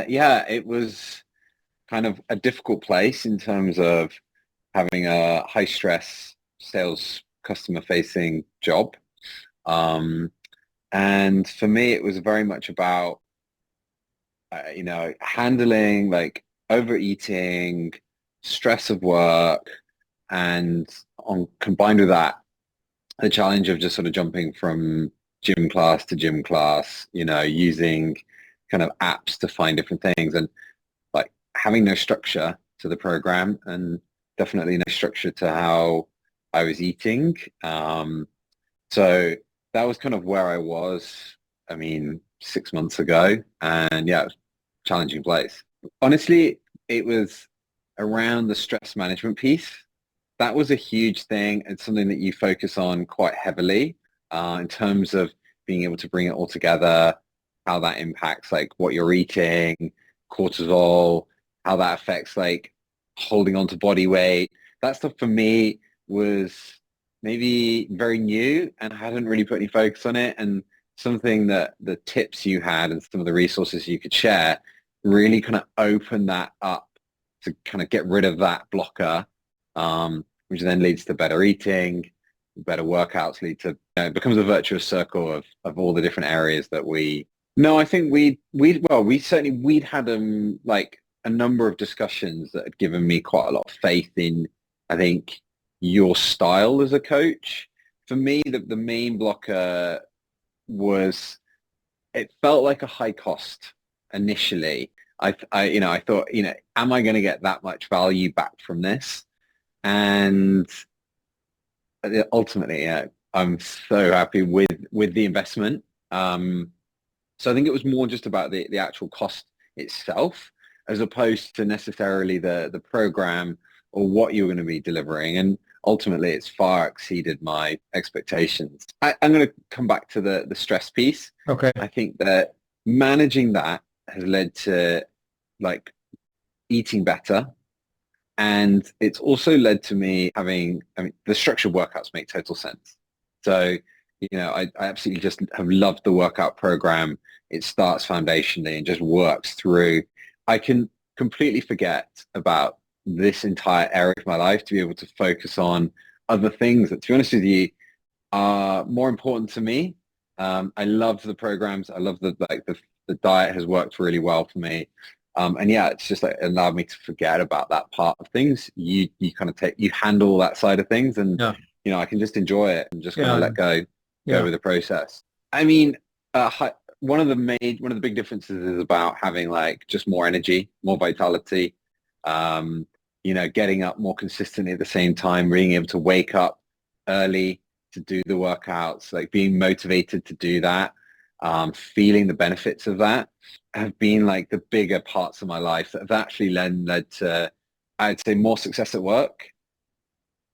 yeah, it was kind of a difficult place in terms of having a high stress sales customer facing job. Um, and for me, it was very much about, handling like overeating, stress of work, and on combined with that, the challenge of just sort of jumping from gym class to gym class, using kind of apps to find different things and like having no structure to the program and definitely no structure to how I was eating. So that was kind of where I was, I mean, 6 months ago. And yeah, it was a challenging place. Honestly, it was around the stress management piece. That was a huge thing and something that you focus on quite heavily in terms of being able to bring it all together, how that impacts like what you're eating, cortisol, how that affects like holding on to body weight. That stuff for me was maybe very new and I hadn't really put any focus on it. And something that the tips you had and some of the resources you could share really kind of opened that up to kind of get rid of that blocker, which then leads to better eating, better workouts lead to, it becomes a virtuous circle of all the different areas that we, no, I think we'd had like a number of discussions that had given me quite a lot of faith in, I think, your style as a coach. For me, the main blocker was it felt like a high cost initially. I thought, am I going to get that much value back from this? And ultimately, yeah, I'm so happy with the investment. So I think it was more just about the actual cost itself, as opposed to necessarily the program or what you're going to be delivering. And ultimately, it's far exceeded my expectations. I'm going to come back to the stress piece. Okay. I think that managing that has led to like eating better. And it's also led to me having, I mean, the structured workouts make total sense. So, I absolutely just have loved the workout program. It starts foundationally and just works through. I can completely forget about this entire area of my life to be able to focus on other things that, to be honest with you, are more important to me. I love the programs. I love the diet has worked really well for me. And yeah, it's just like allowed me to forget about that part of things. You kind of you handle that side of things and, Yeah. I can just enjoy it and just kind of Yeah. go Yeah. with the process. I mean, one of the big differences is about having like just more energy, more vitality, um, getting up more consistently at the same time, being able to wake up early to do the workouts, like being motivated to do that, feeling the benefits of that have been like the bigger parts of my life that have actually led to, I'd say, more success at work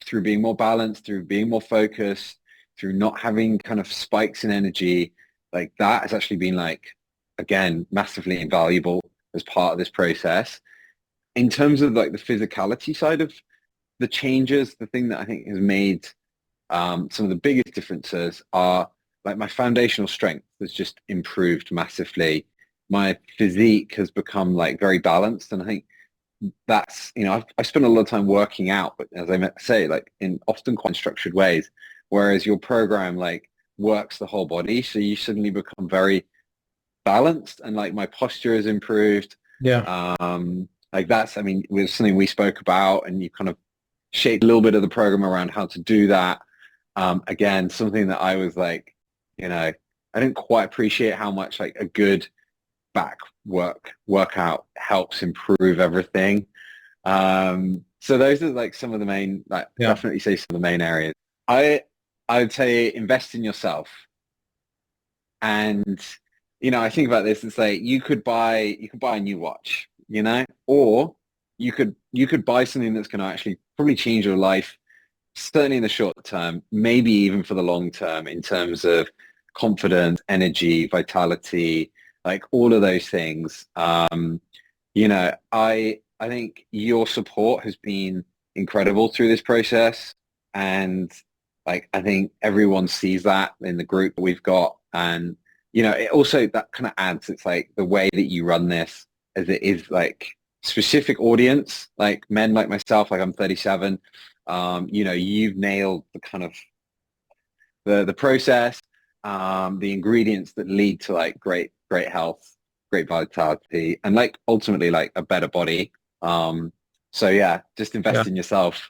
through being more balanced, through being more focused, through not having kind of spikes in energy. Like that has actually been like, again, massively invaluable as part of this process. In terms of like the physicality side of the changes, the thing that I think has made some of the biggest differences are like my foundational strength has just improved massively. My physique has become like very balanced, and I think that's I spend a lot of time working out, but as I say, like in often quite structured ways. Whereas your program like works the whole body, so you suddenly become very balanced, and like my posture has improved. Yeah. Like that's, I mean, it was something we spoke about, and you kind of shaped a little bit of the program around how to do that. Again, something that I was like, I didn't quite appreciate how much like a good back workout helps improve everything. So those are like some of the main, like Yeah. definitely say some of the main areas. I I would say invest in yourself. And I think about this and say you could buy a new watch, or you could buy something that's going to actually probably change your life, certainly in the short term, maybe even for the long term in terms of confidence, energy, vitality, like all of those things. I think your support has been incredible through this process, and like I think everyone sees that in the group that we've got, and it also that kind of adds. It's like the way that you run this as it is like specific audience, like men like myself, like I'm 37. You know, you've nailed the kind of the process, the ingredients that lead to like great health, great vitality, and like ultimately like a better body. So yeah, just Yeah. invest in yourself.